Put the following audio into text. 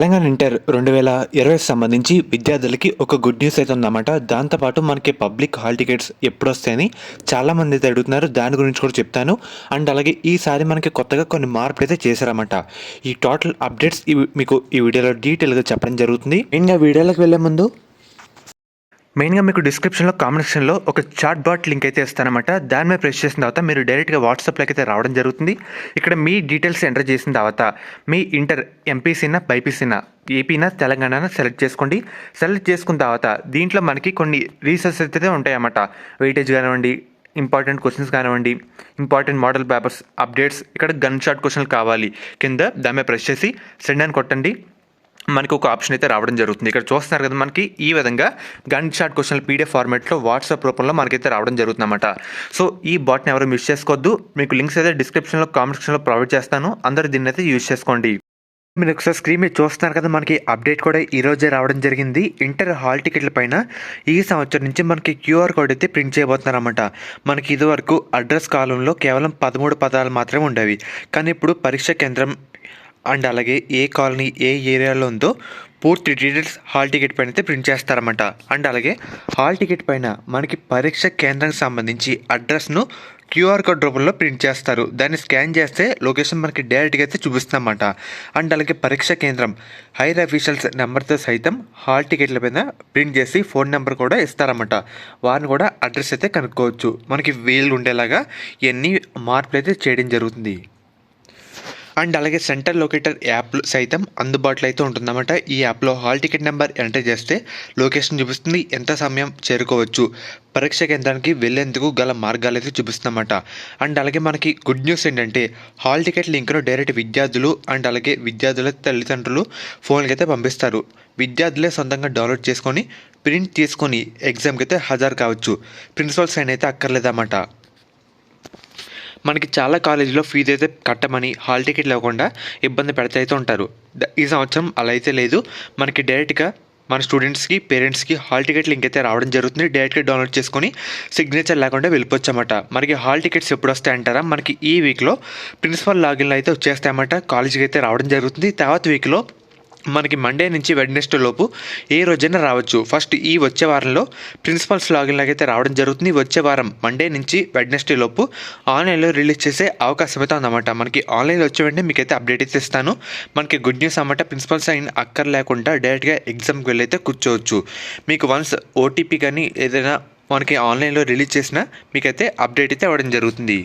Telangana inter 2020 సంబంధించి విద్యార్థులకి ఒక గుడ్ న్యూస్ అయితే ఉందన్నమాట. దాంతోపాటు మనకి పబ్లిక్ హాల్ టికెట్స్ ఎప్పుడొస్తాయని చాలామంది అయితే అడుగుతున్నారు. దాని గురించి కూడా చెప్తాను. అండ్ అలాగే ఈసారి మనకి కొత్తగా కొన్ని మార్పులు అయితే చేశారన్నమాట. ఈ టోటల్ అప్డేట్స్ మీకు ఈ వీడియోలో డీటెయిల్గా చెప్పడం జరుగుతుంది. ఇంకా వీడియోలోకి వెళ్ళే ముందు మెయిన్గా మీకు డిస్క్రిప్షన్లో కామెంట్ సెక్షన్లో ఒక చాట్ బాట్ లింక్ అయితే ఇస్తానమాట. దాని మీద ప్రెస్ చేసిన తర్వాత మీరు డైరెక్ట్గా వాట్సాప్లోకి అయితే రావడం జరుగుతుంది. ఇక్కడ మీ డీటెయిల్స్ ఎంటర్ చేసిన తర్వాత మీ ఇంటర్ ఎంపీసీనా బైపీసీనా ఏపీనా తెలంగాణ సెలెక్ట్ చేసుకోండి. సెలెక్ట్ చేసుకున్న తర్వాత దీంట్లో మనకి కొన్ని రీసెర్చ్ అయితే ఉంటాయన్నమాట. వెయిటేజ్ కానివ్వండి, ఇంపార్టెంట్ క్వశ్చన్స్ కానివ్వండి, ఇంపార్టెంట్ మోడల్ పేపర్స్ అప్డేట్స్, ఇక్కడ గన్ షాట్ క్వశ్చన్లు కావాలి. కింద దాని మీద ప్రెస్ చేసి సెండ్ అని కొట్టండి. మనకు ఒక ఆప్షన్ అయితే రావడం జరుగుతుంది. ఇక్కడ చూస్తున్నారు కదా, మనకి ఈ విధంగా గన్ షాట్ క్వశ్చన్లు పీడిఎఫ్ ఫార్మాట్లో వాట్సాప్ రూపంలో మనకైతే రావడం జరుగుతుంది అన్నమాట. సో ఈ బాట్ని ఎవరు మిస్ చేసుకోవద్దు. మీకు లింక్స్ అయితే డిస్క్రిప్షన్లో కామెంట్ సెక్షన్లో ప్రొవైడ్ చేస్తాను. అందరూ దీన్ని అయితే యూజ్ చేసుకోండి. మీరు ఒకసారి స్క్రీన్ మీద చూస్తున్నారు కదా, మనకి అప్డేట్ కూడా ఈ రోజే రావడం జరిగింది. ఇంటర్ హాల్ టికెట్ల పైన ఈ సంవత్సరం నుంచి మనకి క్యూఆర్ కోడ్ అయితే ప్రింట్ చేయబోతున్నారన్నమాట. మనకి ఇదివరకు అడ్రస్ కాలంలో కేవలం 13 పదాలు మాత్రమే ఉండేవి. కానీ ఇప్పుడు పరీక్ష కేంద్రం అండ్ అలాగే ఏ కాలనీ ఏ ఏరియాలో ఉందో పూర్తి డీటెయిల్స్ హాల్ టికెట్ పైన అయితే ప్రింట్ చేస్తారన్నమాట. అండ్ అలాగే హాల్ టికెట్ పైన మనకి పరీక్ష కేంద్రానికి సంబంధించి అడ్రస్ను క్యూఆర్ కోడ్ రూపంలో ప్రింట్ చేస్తారు. దాన్ని స్కాన్ చేస్తే లొకేషన్ మనకి డైరెక్ట్గా అయితే చూపిస్తుందన్నమాట. అండ్ అలాగే పరీక్ష కేంద్రం హైర్ అఫీషియల్స్ నెంబర్తో సైతం హాల్ టికెట్ల పైన ప్రింట్ చేసి ఫోన్ నెంబర్ కూడా ఇస్తారన్నమాట. వారిని కూడా అడ్రస్ అయితే కనుక్కోవచ్చు. మనకి వీలు ఉండేలాగా ఇవన్నీ మార్పులు అయితే చేయడం జరుగుతుంది. అండ్ అలాగే సెంటర్ లొకేటర్ యాప్ సైతం అందుబాటులో అయితే ఉంటుందన్నమాట. ఈ యాప్లో హాల్ టికెట్ నెంబర్ ఎంటర్ చేస్తే లొకేషన్ చూపిస్తుంది, ఎంత సమయం చేరుకోవచ్చు, పరీక్ష కేంద్రానికి వెళ్ళేందుకు గల మార్గాలు అయితే చూపిస్తుందన్నమాట. అండ్ అలాగే మనకి గుడ్ న్యూస్ ఏంటంటే హాల్ టికెట్ లింక్ను డైరెక్ట్ విద్యార్థులు అండ్ అలాగే విద్యార్థుల తల్లిదండ్రులు ఫోన్కి అయితే పంపిస్తారు. విద్యార్థులే సొంతంగా డౌన్లోడ్ చేసుకొని ప్రింట్ తీసుకొని ఎగ్జామ్కి అయితే హాజరు కావచ్చు. ప్రిన్సిపల్ సైన్ అయితే అక్కర్లేదన్నమాట. మనకి చాలా కాలేజీలో ఫీజు అయితే కట్టమని హాల్ టికెట్ లేకుండా ఇబ్బంది పెడుతూ అయితే ఉంటారు. ఈ సంవత్సరం అలా అయితే లేదు. మనకి డైరెక్ట్గా మన స్టూడెంట్స్కి పేరెంట్స్కి హాల్ టికెట్ లింక్ అయితే రావడం జరుగుతుంది. డైరెక్ట్గా డౌన్లోడ్ చేసుకొని సిగ్నేచర్ లేకుండా వెళ్ళిపోవచ్చు అన్నమాట. మనకి హాల్ టికెట్స్ ఎప్పుడు వస్తాయంటారా, మనకి ఈ వీక్లో ప్రిన్సిపల్ లాగిన్లో అయితే వచ్చేస్తాయన్నమాట. కాలేజీకి అయితే రావడం జరుగుతుంది. తర్వాత వీక్లో మనకి మండే నుంచి వెడ్నెస్డే లోపు ఏ రోజైనా రావచ్చు. ఫస్ట్ ఈ వచ్చే వారంలో ప్రిన్సిపల్స్ లాగిన్లోకి అయితే రావడం జరుగుతుంది. వచ్చే వారం మండే నుంచి వెడ్నెస్డే లోపు ఆన్లైన్లో రిలీజ్ చేసే అవకాశం అయితే ఉందన్నమాట. మనకి ఆన్లైన్లో వచ్చే వెంటనే మీకైతే అప్డేట్ అయితే ఇస్తాను. మనకి గుడ్ న్యూస్ అన్నమాట. ప్రిన్సిపల్ సైన్ అక్కర్ లేకుండా డైరెక్ట్గా ఎగ్జామ్కి వెళ్ళి అయితే కూర్చోవచ్చు. మీకు వన్స్ ఓటీపీ కానీ ఏదైనా మనకి ఆన్లైన్లో రిలీజ్ చేసినా మీకైతే అప్డేట్ అయితే అవ్వడం జరుగుతుంది.